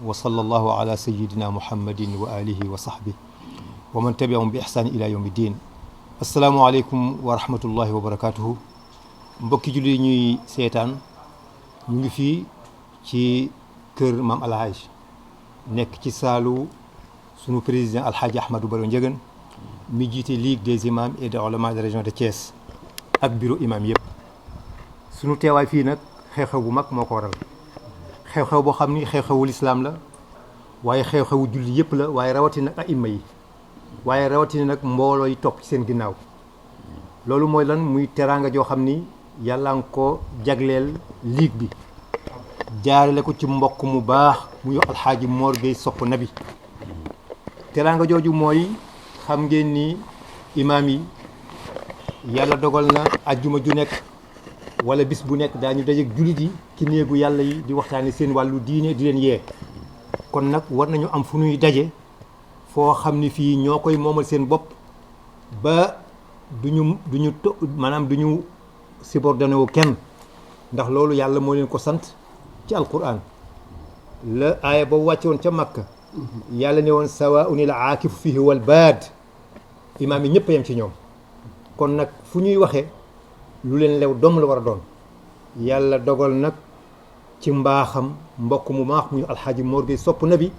wa sallallahu ala sayyidina muhammadin wa alihi wa sahbihi wa man tabi'ahum bi ihsaan ila yawmi din. asalaamaaleykum wa rahmatullahi wa barakatuhu. mbokki julli ñuy seetaan ñu ngi fii ci kër maam alhaaj nekk ci saalu sunu président alhaaji Ahmadou Baro Ndiéguène mi jiite Ligue des imams et des oulémas de région de Thiès ak bureau imam yëpp. sunu teewaay fii nag xew-xew bu mag moo ko waral, xew-xew boo xam ni xew-xewu lislaam la, waaye xew-xewu julli yëpp la, waaye rawatina nag aima yi, waaye rawatina nag mbooloo yi topp ci seen ginnaaw. loolu mooy lan? muy teraanga joo xam ni yàlla nga ko jagleel ligue bi, jaarale ko ci mbokk mu baax muy alxaaji Mor Gueye sopp nabi. teraanga jooju mooy, xam ngeen ni imaam yi yàlla dogal na ajjuma ju nekk wala bis bu nekk daañu dajeek jullit yi ci néegu yàlla yi di waxtaane seen wàllu diine, di leen yee. kon nag war nañu am fu ñuy daje foo xam ni fii ñoo koy moomal seen bopp ba maanaam duñu subordonné wu kenn, ndax loolu yàlla moo leen ko sant ci alquran. la aaya ba wàcce woon ca Makka, yàlla ne woon sawaa'unil aakifu fihi wal baad, imaam yi ñëpp a yem ci ñoom. kon nag fu ñuy waxee lu leen lew doom la war a doon. yàlla dogal nag ci mbaaxam mbokk mu maax muy alxaaji Mor Gueye sopp nabi,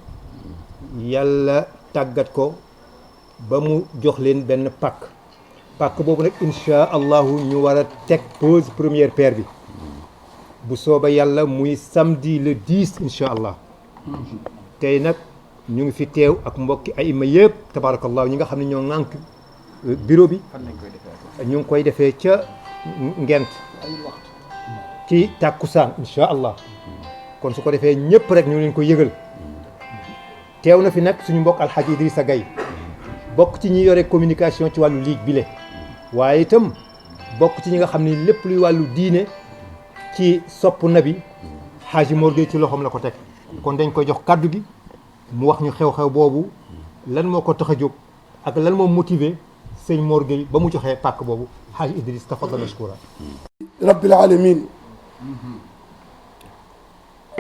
yàlla tàggat ko ba mu jox leen benn pàkk boobu nag insha allahu ñu war a teg pose première pierre bi bu sooba yàlla muy samedi le 10 insha allah. tey nag ñu ngi fi teew ak mbokki ayima yëpp tabarakallahu, ñi nga xam ne ñoo ŋànk bureau bi. ñu ngi koy defee ca Ngent ci tàkkusaan insha allah. kon su ko defee ñëpp rek ñu leen ko yëgal. teew na fi nag suñu mbokk alxaaji Idrissa Gaye bokk ci ñi yore communication ci wàllu ligue bile, waaye itam bokk ci ñi nga xam ne lépp luy wàllu diine ci sopp nabi xaaji Mor Gueye ci loxoom la ko teg. kon dañ koy jox kàddu gi mu wax ñu xew-xew boobu lan moo ko tax a jóg ak lan moo motivé sëñ Mor Gueye ba mu joxee pàkk boobu. xaaji Idriss tafaddal mashkura. rabbil alamin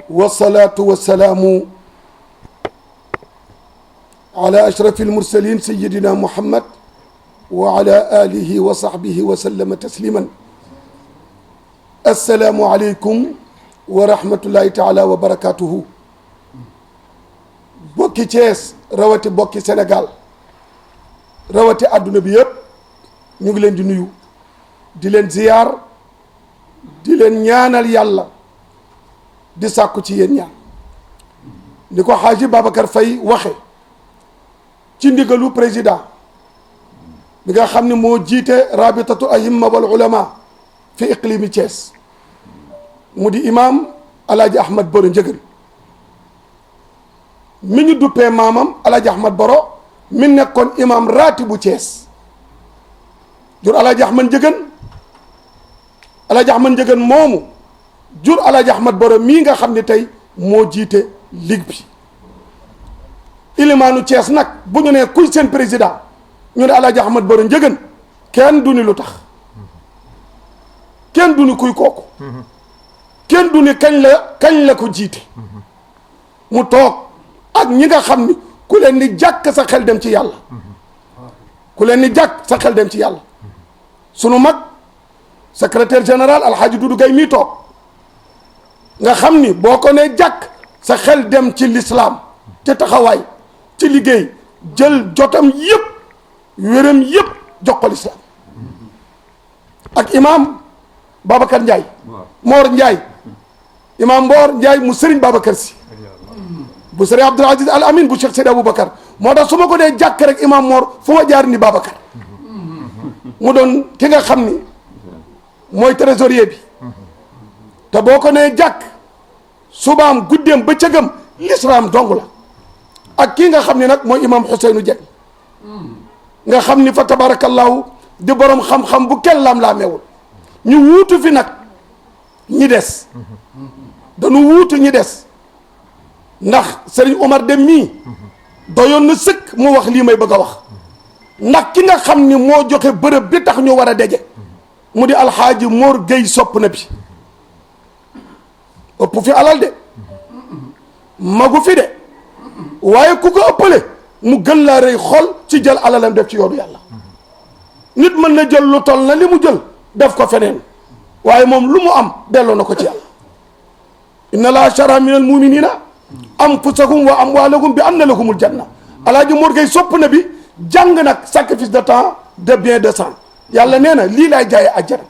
wasalaatu wasalaamu ala ashrafi almursalin sayidina muhammad wa ala alihi wa sahbihi wa sallama tasliman. assalaamu aleykum wa rahmatullahi taala wa barakatuhu. bokki Thiès rawati bokki Sénégal rawati adduna bi yëpp ñu ngi leen di nuyu, di leen ziyaar, di leen ñaanal yàlla, di sàkku ci yéen ñaan. ni ko xaaji Babacar Faye waxe ci ndigalu président bi nga xam ne moo jiite rabitatu ahimma wal ulama fi iqlimi Thiès, mu di imam alaaji Ahmad Baro Ndiéguène mi ñu duppee maamam alaaji Ahmad Baro mi nekkoon imam raati bu Thiès jur alaaji Ahmad Ndiéguène. alaaji Ahmad Ndiéguène moomu jur alaaji Ahmad Baro mii nga xam ne tey moo jiite ligue bi. ilimaanu Thiès nag bu ñu nee kuy seen président ñu ne alaaji Ahmad Baro Ndiéguène, kenn du ni lu tax, kenn du ni kuy kooku, kenn du ni kañ la ko jiite. mu toog ak ñi nga xam ni ku leen ni jàkk sa xel dem ci yàlla, ku leen ni jàkk sa xel dem ci yàlla. sunu mag secrétaire général alxaaji Doudou Gaye mii toog nga xam ni boo ko nee jàkk sa xel dem ci lislaam te taxawaay ci liggéey, jël jotam yëpp wéram yëpp jox ko lislaam. ak imam Babacar Ndiaye, Mor Ndiaye, imam Mor Ndiaye mu Serigne Babacar Sy bu Serigne Abdoul Aziz Al Amin bu Cheikh Seydi Aboubacar. moo tax su ma ko dee jàkk rek imam Mor fu ma jaar ni Babacar mu doon ki nga xam ni mooy trésorier bi. te boo ko nee jàkk subaam guddeem bëccëgam l'islam dong la. ak kii nga xam ne nag mooy imam Ousseynou Dieng nga xam ni fa tabarakallahu di borom xam-xam bu kenn lam-laamewul. ñu wuutu fi nag ñi des, dañu wuutu ñi des, ndax Serigne Omar Dem mii doyoon na sëkk mu wax lii may bëgg a wax. ndax ki nga xam ni moo joxe bërëb bi tax ñu war a daje mu di alxaaji Mor Gueye sopp na bi ëpp fi alal de, magu fi de, waaye ku ko ëppale mu gën laa rëy xol ci jël alalam def ci yoonu yàlla. nit mën na jël lu toll na li mu jël def ko feneen waaye moom lu mu am delloo na ko ci yàlla. inna laa shara min al muminina anfusahum wa amwalahum bi anna lahumul janna. Alaaji Mor Gueye sopp na bi jàng nag sacrifice de temps de bien de sang yàlla nee na lii laay jaayee àjjana.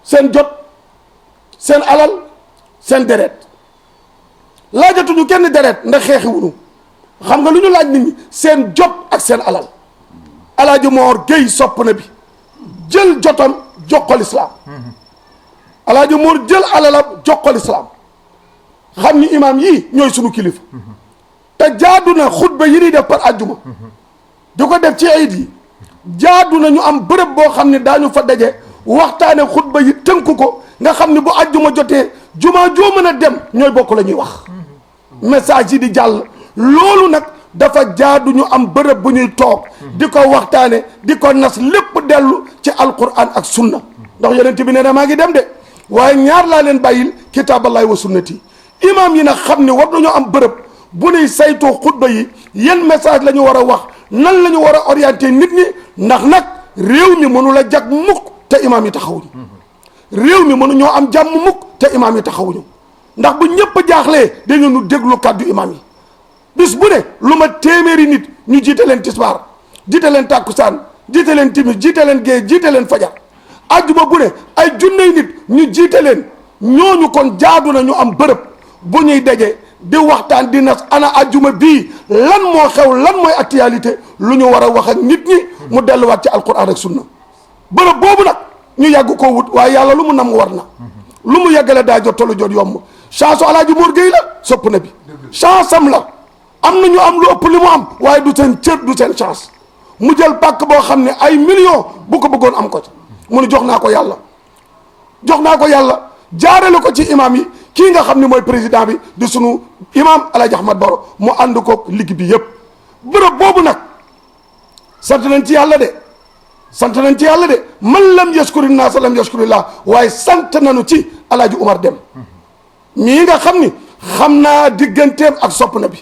seen jot seen alal seen deret laajatuñu kenn deret ndax xeexi wuñu xam nga lu ñu laaj nit ñi seen jot ak seen alal. Alaaji Mor Gueye sopp na bi jël jotam jox ko lislaam. Alaaji Mor jël alalam jox ko lislaam xam ni imaam yii ñooy sunu kilifa. te jaadu na xutba yi ñuy def par àjjuma di ko def ci ayit yi jaadu na ñu am bërëb boo xam ne daañu fa daje waxtaane xutba yi tënku ko nga xam ne bu àjjuma jotee jumaa joo mën a dem ñooy bokk la ñuy wax message yi di jàll. loolu nag dafa jaadu ñu am bërëb bu ñuy toog di ko waxtaane di ko nas lépp dellu ci alquran ak sunna ndax yonent bi nee na maa ngi dem de waaye ñaar laa leen bàyyil kitaaballahi wa sunnati. imaam yi nag xam ne war nañoo am bërëb bu nuy saytoo xutba yi yan message la ñu war a wax nan la ñu war a orienté nit ñi ndax nag réew mi mënu la jag mukk te imaam yi taxawuñu. réew mi mënu ñoo am jàmm mukk te imaam yi taxawuñu ndax bu ñëpp jaaxlee dañu nu déglu kàddu imaam yi. bis bu ne lu ma téeméeri nit ñu jiite leen tisbaar jiite leen tàkkusaan jiite leen timis jiite leen gée jiite leen fajar ajjuma bu ne ay junney nit ñu jiite leen ñooñu kon jaadu na ñu am bërëb bu ñuy daje di waxtaan di nas ana ajjuma bii lan moo xew lan mooy actualité lu ñu war a wax ak nit ñi mu delluwaat ci alquran ak sunna. bërëb boobu nag ñu yàgg koo wut waaye yàlla lu mu nam war na lu mu yàggale daa jot tollu jot yomb chance u Alaaji Mor Gueye la sopp na bi chance am la. am na ñu am lu ëpp li mu am waaye du seen cër du seen chance mu jël pàkk boo xam ne ay millions bu ko bëggoon am ko ci mu ne jox naa ko yàlla jaarale ko ci imam yi kii nga xam ne mooy président bi di sunu imam Alaaji Ahmad Baro mu ànd ko ligg bi yëpp. bërëb boobu nag sant nañ ci yàlla de man lam yaskuri naasa lam yaskurillah waaye sant nañu ci Alaaji Umar Dem mii nga xam ni xam naa digganteem ak sopp na bi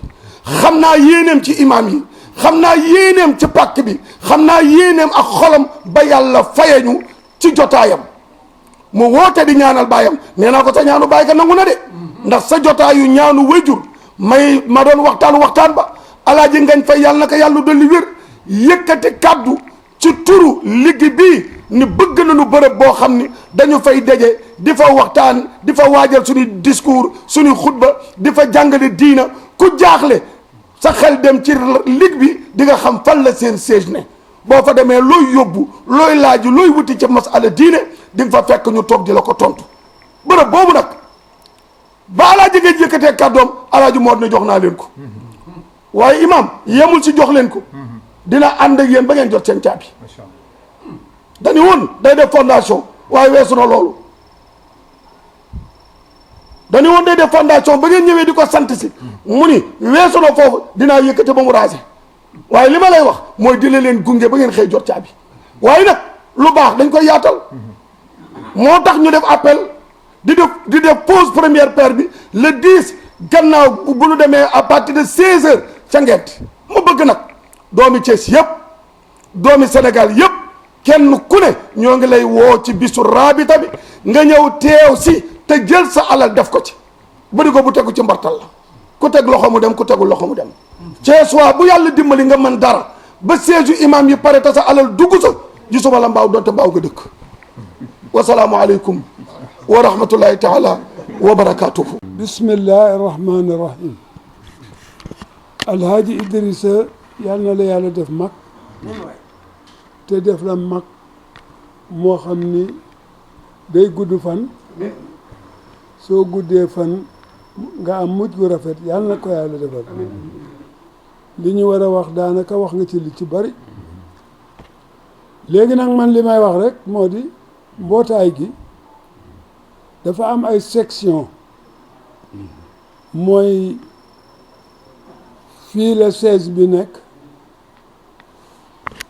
xam naa yéeneem ci imaam yi xam naa yéeneem ci pàkk bi xam naa yéeneem ak xolam ba yàlla fayeñu ci jotaayam mu woote di ñaanal baayam nee naa ko sa ñaanu baay ga nangu na de ndax sa jotaayu ñaanu wéjur ma doon waxtaan ba Alaaji Ngañ Fay yàlla na ko yàlla dolli wér yëkkati kàddu ci turu liggi bii ni bëgg nañu bërëb boo xam ni dañu fay daje di fa waxtaan di fa waajal suñuy discours suñuy xutba di fa jàngale diina ku jaaxle sa xel dem ci lig bi di nga xam fan la seen siège ne boo fa demee looy yóbbu looy laaju looy wuti ca masala diine di nga fa fekk ñu toog di la ko tontu bërëb boobu nag ba Alaaji nga yëkkatee kàddoom Alaaji Mor ne jox naa leen ko waaye imam yemul ci jox leen ko dina ànd ak yéen ba ngeen jot seen caabi dañu woon day def fondation waaye weesu na loolu dañu woon day def fondation ba ngeen ñëwee di ko sant si mu ni weesu na foofu dinaa yëkkate ba mu raase waaye li ma lay wax mooy dina leen gunge ba ngeen xëy jot caabi waaye nag lu baax dañ koy yaatal moo tax ñu def appel di def pause première pierre bi le 10 gannaaw bu ñu demee à partir de 16h ca Ngent mu bëgg nag doomi Thiès yëpp doomi Sénégal yëpp kenn ku ne ñoo ngi lay woo ci bisu raabita bi nga ñëw teew si te jël sa alal def ko ci bëri ko bu tegu ci mbartal la ku teg loxo mu dem ku tegul loxo mu dem Thiès waa bu yàlla dimbali nga mën dara ba seeju imam yi pare te sa alal dugg sa gisuma la mbaaw doonte mbaaw nga dëkk wasalaamu aleykum wa rahmatullahi taala wa barakatuhu. bismillahi rahmani rahim. Alhaaji Idrissa yal na la yàlla def mag te def la mag moo xam ni day gudd fan soo guddee fan nga am mujj gu rafet yal na ko yàlla defal. li ñu war a wax daanaka wax nga ci li ci bari léegi nag man li may wax rek moo di mbootaay gi dafa am ay section mooy fii la siège bi nekk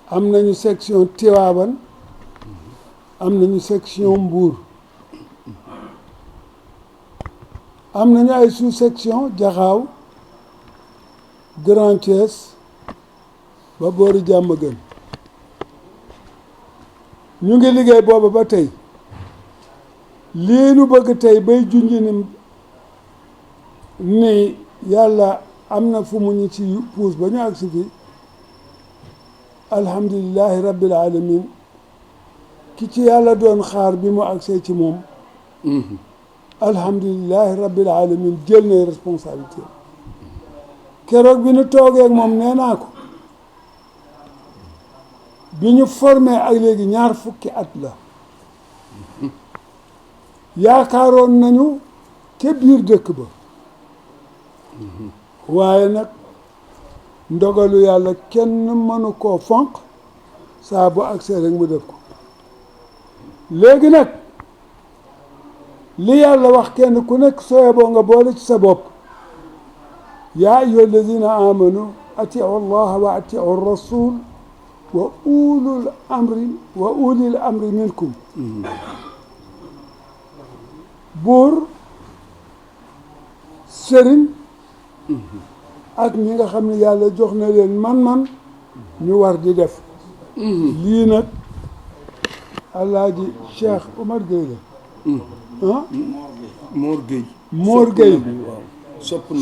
am nañu section Tiwaawan am nañu section Mbuur am nañu ay sous section Jaxaaw Grand Thiès ba boori Diamaguène ñu ngi liggéey booba ba tey lii nu bëgg tey bay junj ni yàlla am na fu mu ñu ci puus ba ñu agsi fi alhamdulillahi rabbil alamin ki ci yàlla doon xaar bi mu agsee ci moom alhamdulillahi rabbil alamin jël na responsabilité keroog bi ñu toogee ak moom nee naa ko bi ñu formé ak léegi 20 fukki at la yaakaaroon nañu ca biir dëkk ba waaye nag ndogalu yàlla kenn mënu koo fonk saa bu agsee rek mu def ko léegi nag li yàlla wax kenn ku nekk sooye boo nga boole ci sa bopp yaa ayyuha alladina amanu atiu allaha wa atiu rasul wa ulil amri minkum buur sëriñ ak ñi nga xam ne yàlla jox na leen man-man ñu war di def lii nag alaaji Cheikh Omar Gueye la ah Mor Gueye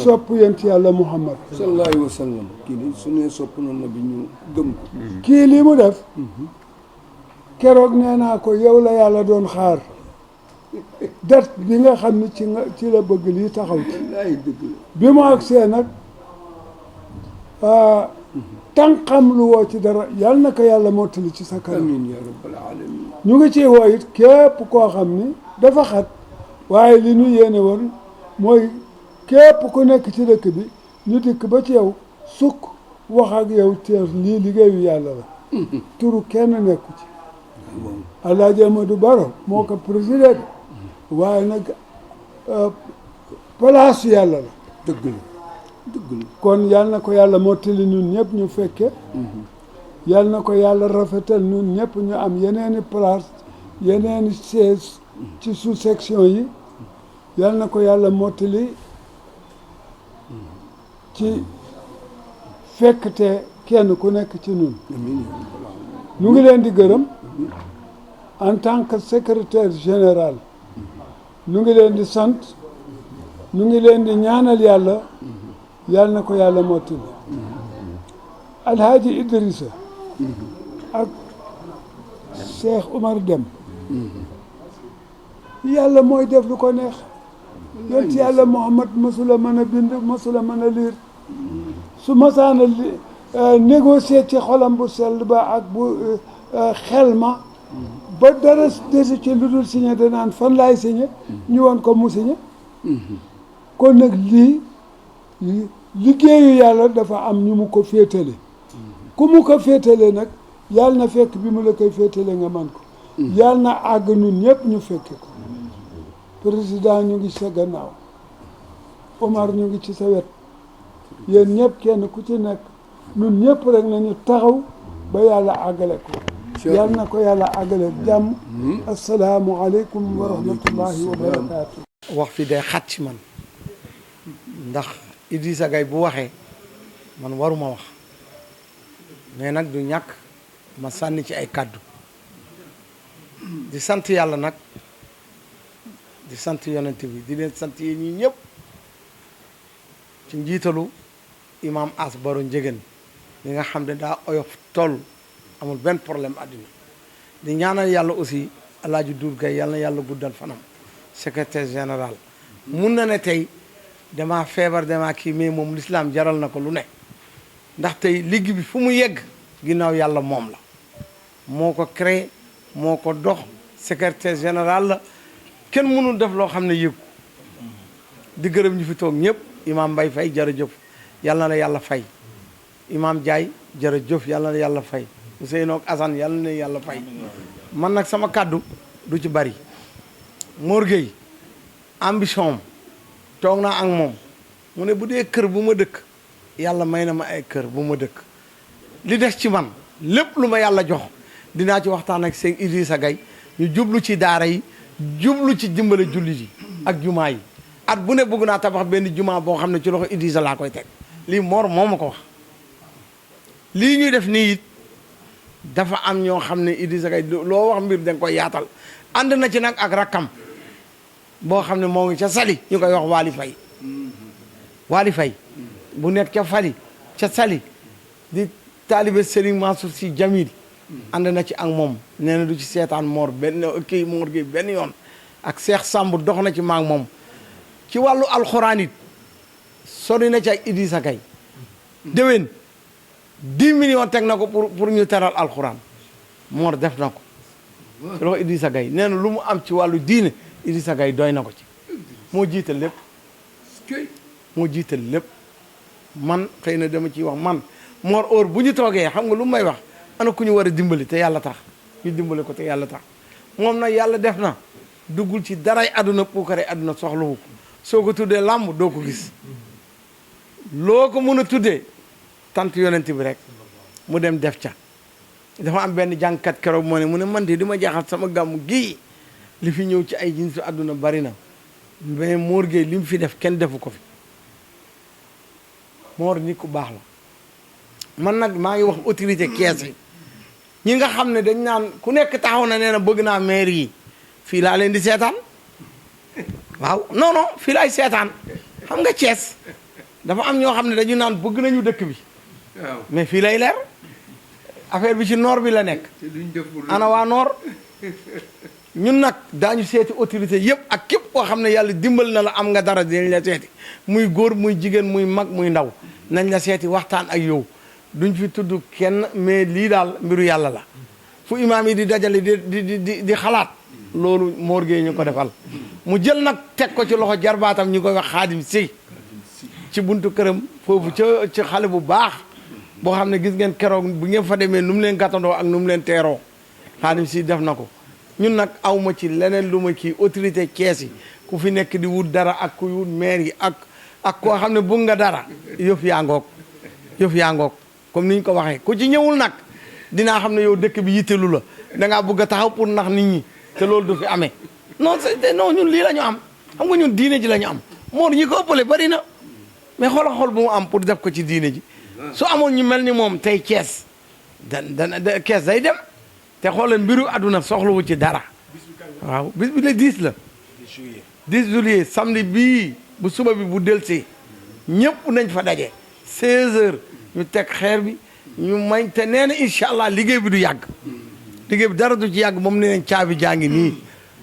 sopp yent yàlla Muhammad sallallahu alayhi wa sallam kii li su ne sopp na nabi ñu gëm ko kii lii mu def keroog nee naa ko yow la yàlla doon xaar date bi nga xam ne ci la bëgg lii taxaw ci bi mu agsee nag tànqam lu woo ci dara yàlla na ko yàlla mottali ci sa kanam amiin ya rabbal alamin ñu ngi ciy woo it képp koo xam ni dafa xat waaye li ñu yéene woon mooy képp ku nekk ci dëkk bi ñu dikk ba ci yow sukk wax ak yow teer lii liggéeyu yàlla la turu kenn nekku ci Alaaji Amadou Baro moo ko présidé waaye nag place yàlla la dëgg la kon yal na ko yàlla mottali ñun ñëpp ñu fekke yal na ko yàlla rafetal ñun ñëpp ñu am yeneeni place yeneeni siège ci sous section yi yal na ko yàlla mottali ci fekkte kenn ku nekk ci ñun ñu ngi leen di gërëm en tant que secrétaire général ñu ngi leen di sant ñu ngi leen di ñaanal yàlla yàlla na ko yàlla mottali alhaaji Idrissa ak Cheikh Omar Dem yàlla mooy def lu ko neex yonent yàlla Muhammad masula mën a bind masula mën a liir su masaana négocier ci xolam bu sell ba ak bu xel ma ba dara desu ci lu dul signé danaan fan laay signé ñu woon ko mu signé kon nag lii liggéeyu yàlla dafa am ñu mu ko féetale ku mu ko féetale nag yàlla na fekk bi mu la koy féetale nga man ko yàlla na àgg ñun ñëpp ñu fekke ko président ñu ngi sa gannaaw Omar ñu ngi ci sa wet yéen ñëpp kenn ku ci nekk ñun ñëpp rek nañu taxaw ba yàlla àggale ko yàlla na ko yàlla àggale jàmm asalaamu aleykum wa rahmatullahi wa barakaatu wax fi day xat ci man ndax Idrissa Gay bu waxee man waruma wax mais nag du ñàkk ma sànni ci ay kàddu di sant yàlla nag di sant yonent bi di leen sant yéen ñi ñëpp ci njiitalu imam As Baro Njegen li nga xam ne daa oyof toll amul benn problème àddina di ñaanal yàlla aussi Alaaji Dour Gaye yàlla na yàlla guddal fanam secrétaire général mun na ne tey damaa feebar damaa kii mais moom l'islam jaral na ko lu ne ndax tey liggéey bi fu mu yegg ginnaaw yàlla moom la moo ko créé moo ko dox secrétaire général la kenn mënul def loo xam ne yëg di gërëm ñu fi toog ñëpp imam Mbaye Faye jërëjëf yàlla na la yàlla fay imam Diaye jërëjëf yàlla na la yàlla fay Ousseynou ak Assane yàlla na yàlla fay man nag sama kàddu du ci bari Mor Gueye ambition am toog naa ak moom mu ne bu dee kër bu ma dëkk yàlla may na ma ay kër bu ma dëkk li des ci man lépp lu ma yàlla jox dinaa ci waxtaan ak sëñ Idrissa Gay ñu jublu ci daara yi jublu ci dimbale jullit yi ak jumaa yi at bu ne bëgg naa tabax benn jumaa boo xam ne ci loxo Idrissa laa koy teg lii Mor moo ma ko wax lii ñuy def nii it dafa am ñoo xam ne Idrissa Gay loo wax mbir da nga koy yaatal ànd na ci nag ak rakkam boo xam ne moo ngi ca Sali ñu koy wax Waly Faye Waly Faye bu nekk ca Fali ca Sali di taalibe Serigne Mansour Sy Jamil ànd na ci ak moom nee na du ci seetaan Mor benn kii Mor gi benn yoon ak Cheikh Samb dox na ci maag moom ci wàllu alxuraan it sori na ci ak Idrissa Gay déwén 10 millions teg na ko pour ñu teral alxuraan Mor def na ko ci loxo Idrissa Gay nee na lu mu am ci wàllu diine Idrissa Gay doy na ko ci moo jiital lépp moo jiital lépp man xëy na dama ciy wax man Mor heure bu ñu toogee xam nga lu may wax ana ku ñu war a dimbali te yàlla tax ñu dimbali ko te yàlla tax moom nag yàlla def na duggul ci daray àdduna puukare àdduna soxlawu ko soo ko tuddee làmb doo ko gis loo ko mën a tuddee tant yonent bi rek mu dem def ca dafa am benn jàngkat keroog moo ne mu ne man de di ma jaaxal sama gàmmu gii li fi ñëw ci ay jinsu àdduna bari na mais Mor Gueye li mu fi def kenn defu ko fi Mor nit ku baax la man nag maa ngi wax autorité kees yi ñi nga xam ne dañ naan ku nekk taxaw na nee na bëgg naa maire yi fii laa leen di seetaan waaw non non fii laay seetaan xam nga Thiès dafa am ñoo xam ne dañu naan bëgg nañu dëkk bi mais fii lay leer affaire bi ci nord bi la nekk ana waa nord ñun nag daañu seeti autorité yëpp ak képp koo xam ne yàlla dimbal na la am nga dara dinañ la seeti muy góor muy jigéen muy mag muy ndaw nañ la seeti waxtaan ak yow duñ fi tudd kenn mais lii daal mbiru yàlla la fu imaam yi di dajale di xalaat loolu Mor Gueye ñu ko defal mu jël nag teg ko ci loxo jarbaatam ñu koy wax Xaadim Si ci buntu këram foofu ci xale bu baax boo xam ne gis ngeen keroog bu ngeen fa demee nu mu leen gàttandoo ak nu mu leen teeroo Xaadim Si def na ko ñun nag awma ci leneen lu ma kii autorité Thiès yi ku fi nekk di wut dara ak ku wut maire yi ak koo xam ne bëgg nga dara yëf yaa ngoog comme ni ñu ko waxee ku ci ñëwul nag dinaa xam ne yow dëkk bi yittelu la dangaa bëgg a taxaw pour nax nit ñi te loolu du fi amee non ñun lii la ñu am xam nga ñun diine ji la ñu am Mor ñi ko ëppale bari na mais xool bu mu am pour def ko ci diine ji su amoon ñu mel ni moom tey Thiès Thiès day dem te xoolal mbiru àdduna soxlawu ci dara waaw bis bi le 10 la 10 juillet samedi bii bu suba bi bu delsi ñëpp nañ fa daje 16 heures ñu teg xeer bi ñu may te nee na incha allah liggéey bi du yàgg liggéey bi dara du ci yàgg moom nee nañ caabi jaa ngi nii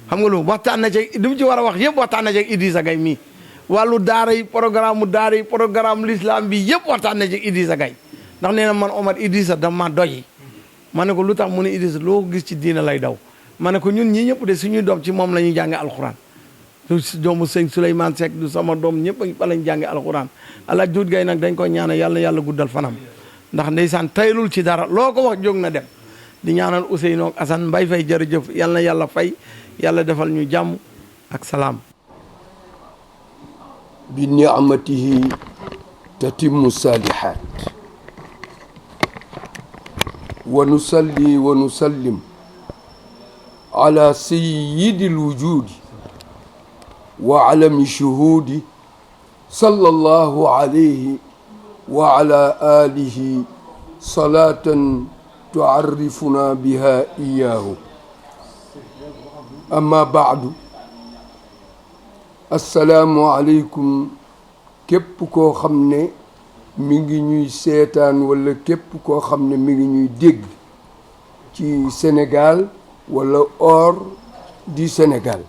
xam nga lu waxtaan na ci li mu ci war a wax yëpp waxtaan na ci Idrissa Gay mii wàllu daara yi programme l'islam bi yëpp waxtaan na ci Idrissa Gay ndax nee na man Omar Idrissa dama doy ma ne ko lu tax mu ne Idrissa loo gis ci diina lay daw ma ne ko ñun ñii ñëpp de suñuy doom ci moom la ñuy jànge alxuraan du doomu sëñ Souleymane Seck du sama doom ñëpp fa lañ jànge alxuraan Alaaji Duut Gay nag dañ ko ñaanal yàlla guddal fanam ndax ndeysaan taylul ci dara loo ko wax jóg na dem di ñaanal Ousseynou ak Assane Mbaye Faye jërëjëf yàlla fay yàlla defal ñu jàmm ak salaam bi ni'matihi tatimmu salihat wa nusalli wa nusallim ala sayyidil wujudi wa alami shuhudi sallallahu alayhi wa ala alihi salatan tu'arrifuna biha iyyahu amma ba'du assalaamu aleykum képp koo xam ne mi ngi ñuy seetaan wala képp koo xam ne mi ngi ñuy dégg ci Sénégal wala hors du Sénégal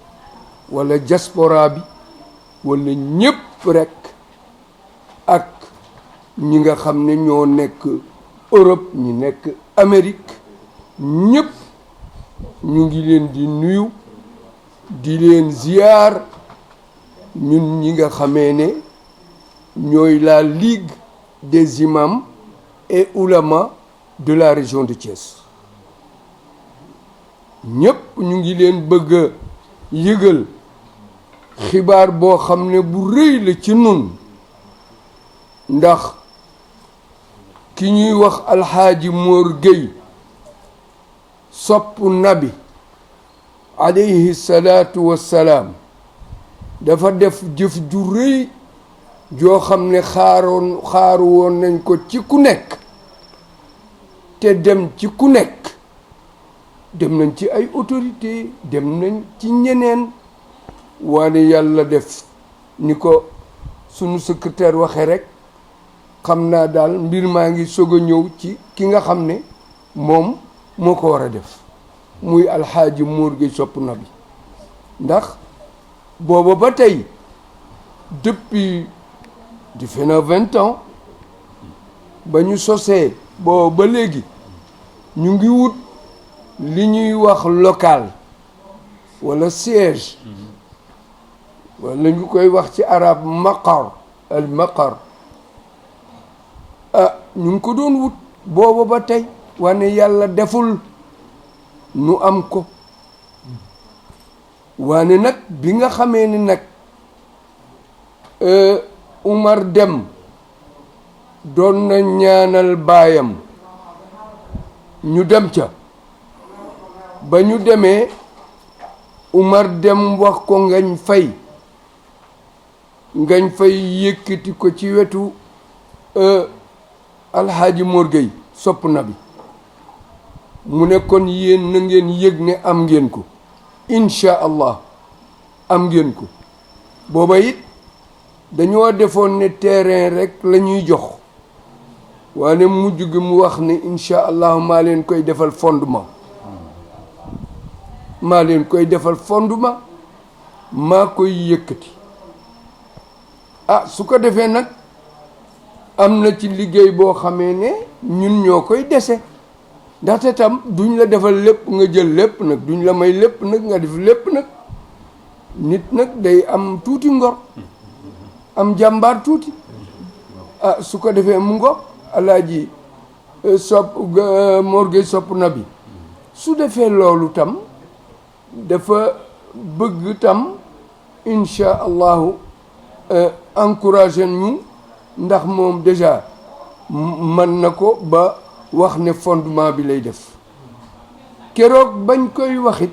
wala diaspora bi wala ñépp rekk ak ñi nga xam ne ñoo nekk Europe ñi nekk Amérique ñépp ñu ngi leen di nuyu di leen ziyaar ñun ñi nga xamee ne ñooy la Ligue des imams et oulémas de la région de Thiès ñépp ñu ngi leen bëgg a yëgal xibaar boo xam ne bu rëy la ci nun ndax ki ñuy wax alxaaji Mor Gueye sopp nabi alayhi salaatu wassalaam dafa def jëf ju rëy joo xam ne xaaru woon nañ ko ci ku nekk te dem ci ku nekk dem nañ ci ay autorité dem nañ ci ñeneen waane yàlla def ni ko sunu secrétaire waxe rek xam naa daal mbir maa ngi soog a ñëw ci ki nga xam ne moom moo ko war a def muy alxaaji Mor Gueye Sopp Nabi ndax booba ba tey depuis defe na 20 ans ba ñu sosee booba ba léegi ñu ngi wut li ñuy wax local wala siège wala ñu koy wax ci arab maqar al maqar ñu ngi ko doon wut booba ba tey wane yàlla deful nu am ko waane nag bi nga xamee ni nag Umar Dem doon na ñaanal baayam ñu dem ca ba ñu demee Umar Dem wax ko Ngañ Fay yëkkati ko ci wetu alxaaji Mor Gueye Sopp Nabi mu ne kon yéen na ngeen yëg ne am ngeen ko incha allah am ngeen ko booba it dañoo defoon ne terrain rek la ñuy jox waane mujj gi mu wax ne incha allah maa leen koy defal fondement maa koy yëkkati su ko defee nag am na ci liggéey boo xamee ne ñun ñoo koy dese ndaxte tam duñ la defal lépp nga jël lépp nag duñ la may lépp nag nga def lépp nag nit nag day am tuuti ngor am jàmbaar tuuti su ko defee mu ngor alaaji Mor Gueye Sopp Nabi su defee loolu tam dafa bëgg tam incha allahu encouragé ñu ndax moom déjà mën na ko ba wax ne fondement bi lay def keroog bañ koy waxit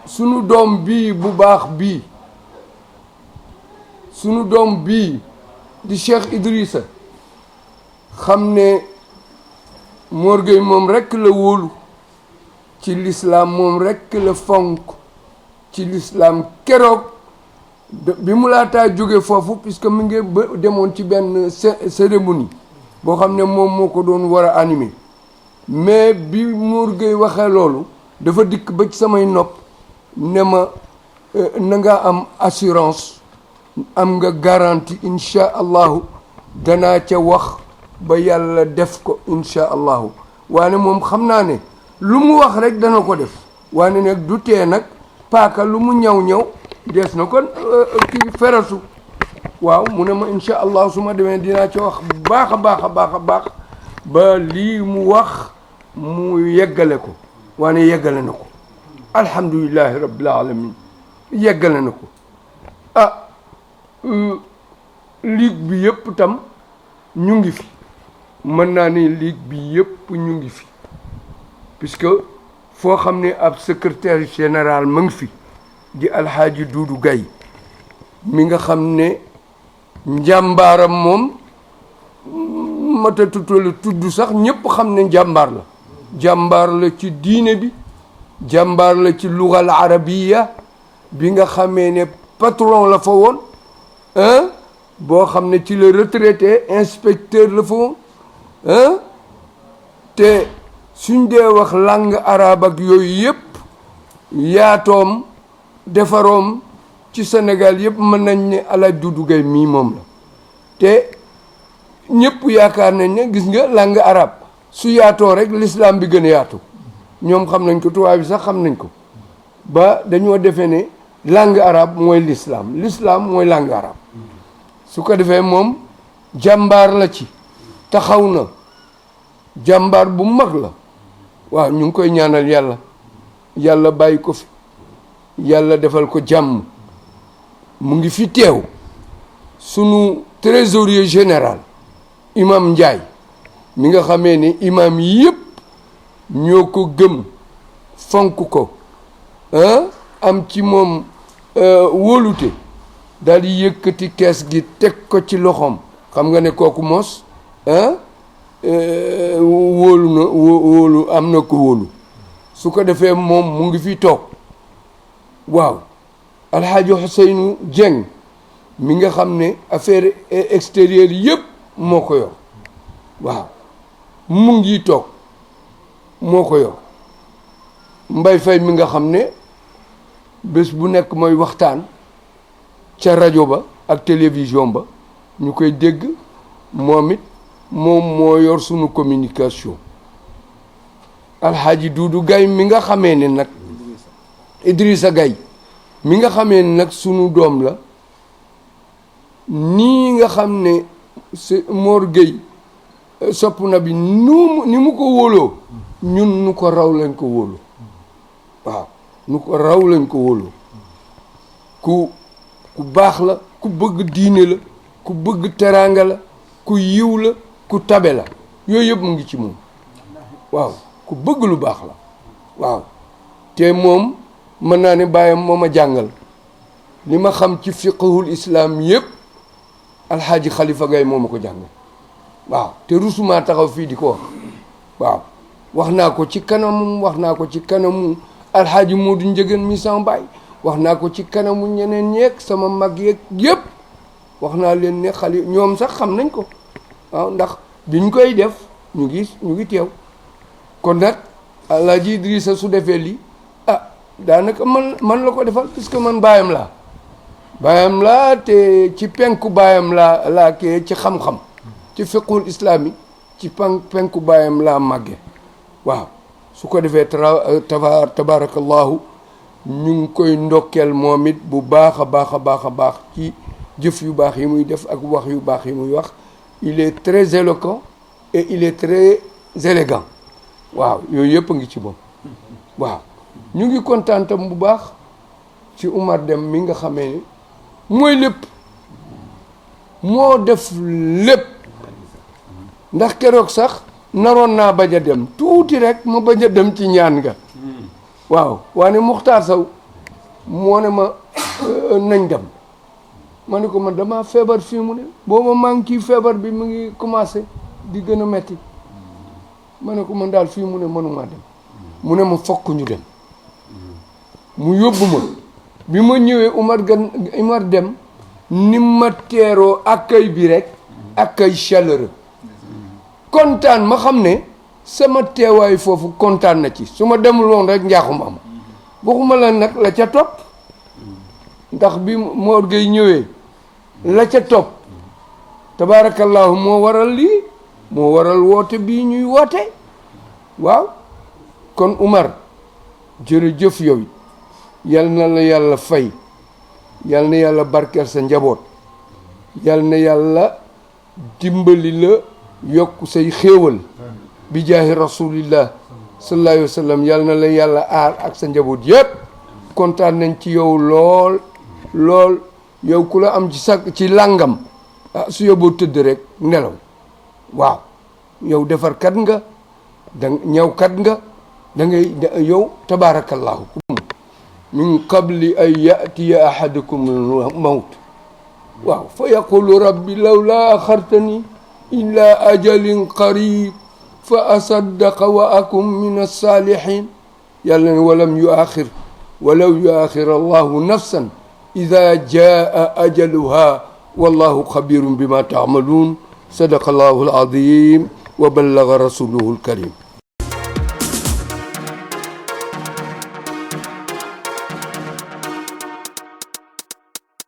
sunu doom bii bu baax bii sunu doom bii di Cheikh Idrissa xam ne Mor Gueye moom rekk la wóolu ci l'islam moom rekk la fonk ci l'islam keroog bi mu laataa jóge foofu puisque mu ngi demoon ci benn cérémonie boo xam ne moom moo ko doon war a animer mais bi Mor Gueye waxee loolu dafa dikk ba ci samay nopp ne ma na nga am assurance am nga garantie incha allahu danaa ca wax ba yàlla def ko incha allahu waane moom xam naa ne lu mu wax rek dana ko def waane nag du tee nag paaka lu mu ñaw dees na kon kii ferasu waaw mu ne ma incha allah su ma demee dinaa ca wax baax a baax ba lii mu wax mu yeggale ko waane yeggale na ko alhamdulillahi rabbil alamin yeggale na ko ligue bi yëpp tam ñu ngi fi mën naa ni ligue bi yëpp ñu ngi fi puisque foo xam ne ab secrétaire général ma ngi fi di alxaaji Duudu Gay mi nga xam ne njàmbaaram moom mata tutale tudd sax ñëpp xam ne jàmbaar la ci diine bi jàmbaar la ci lugal arabiya bi nga xamee ne patron la fa woon boo xam ne ci la retraité inspecteur la fa woon te suñ dee wax langue arabe ak yooyu yëpp yaatoom defaroom ci Sénégal yëpp mën nañ ne Alaaji Duudu Gay mii moom la te ñëpp yaakaar nañ ne gis nga langue arabe su yaatoo rek l'islam bi gën a yaatu ñoom xam nañ ko tubaab bi sax xam nañ ko ba dañoo defee ne langue arabe mooy l'islam mooy langue arabe su ko defee moom jàmbaar la ci taxaw na jàmbaar bu mag la waaw ñu ngi koy ñaanal yàlla bàyyi ko fi yàlla defal ko jàmm mu ngi fi teew sunu trésorier général imam Ndiaye mi nga xamee ne imam yëpp ñoo ko gëm fonk ko am ci moom wóolute daal di yëkkati kees gi teg ko ci loxoom xam nga ne kooku mos wóolu am na ko wóolu su ko defee moom mu ngi fi toog waaw alxaaji Ousseynou Dieng mi nga xam ne affaire extérieure yëpp moo ko yor waaw mu ngi toog moo ko yor Mbay Fay mi nga xam ne bés bu nekk mooy waxtaan ca rajo ba ak télévision ba ñu koy dégg moom it moom moo yor sunu communication alxaaji Duudu Gay mi nga xamee ne nag Idrissa Gay mi nga xamee ne nag sunu doom la nii nga xam ne Mor Gueye sopp na bi ni mu ko wóoloo ñun nu ko raw lañ ko wóolu waaw nu ko raw lañ ko wóolu ku baax la ku bëgg diine la ku bëgg teraanga la ku yiw la ku tabe la yooyu yëpp mu ngi ci moom waaw ku bëgg lu baax la waaw te moom mën naa ne bàyyam moo ma jàngal li ma xam ci fiqhul islam yëpp alxaaji Xalifa Gay moo ma ko jàngal waaw te rusuma taxaw fii di ko wax waaw wax naa ko ci kanamu wax naa ko ci kanamu alxaaji Moodu Njëgën mi sama baay wax naa ko ci kanamu ñeneen ñeeg sama mag yeeg yëpp wax naa leen ne xali ñoom sax xam nañ ko waaw ndax biñ koy def ñu ngi teew kon nag alaaji Idrissa su defee lii daanaka man la ko defal puisque man baayam laa te ci penku baayam laa kee ci xam-xam ci fiqhul islami ci penku baayam laa màgge waaw su ko defee tabarakallahu ñu ngi koy ndokkeel moom it bu baax a baax ci jëf yu baax yi muy def ak wax yu baax yi muy wax il est très éloquent et il est très élégant waaw yooyu yëpp a ngi ci moom waaw ñu ngi kontaan tam bu baax ci Umar Dem mi nga xamee ne mooy lépp moo def lépp ndax keroog sax naroon naa bañ a dem tuuti rek ma bañ a dem ci ñaan nga waaw waane Muxtaar Saw moo ne ma nañ dem ma ne ko man dama feebar fii mu ne booba maa ngi ciy feebar bi mu ngi commencé di gën a metti ma ne ko man daal fii mu ne mënumaa dem mu ne ma fokk ñu dem mu yóbbu ma bi ma ñëwee Umar Dem ni ma teeroo accueil bi rek accueil chaleureux kontaan ma xam ne sama teewaay foofu kontaan na ci su ma demul woon rek njaaxum am waxuma la nag la ca topp ndax bi Mor Gueye ñëwee la ca topp tabaarakallahu moo waral lii moo waral woote bii ñuy woote waaw kon Umar jërëjëf yow yal na la yàlla fay yal na yàlla barkeel sa njaboot yal na yàlla dimbali la yokk say xéewal bi jaahi rasulillah sallallahu alayhi wa sallam yal na la yàlla aar ak sa njaboot yépp kontaan nañ ci yow lool yow ku la am ci làngam su yóbboo tëdd rek nelaw waaw yow defarkat nga ñawkat nga da ngay yow tabaarakallahu min qabli an yatiya ahadakum mawt waaw fa yaqulu rabbi lawla axartani ila ajalin qarib fa asaddaqa wa akum min alsalihin yàlla ne walaw yuaxir allahu nafsan ida jaa ajaluha wallahu xabirun bima taamaluun sadaqa allahu alazim wa ballaga rasuluhu alkarim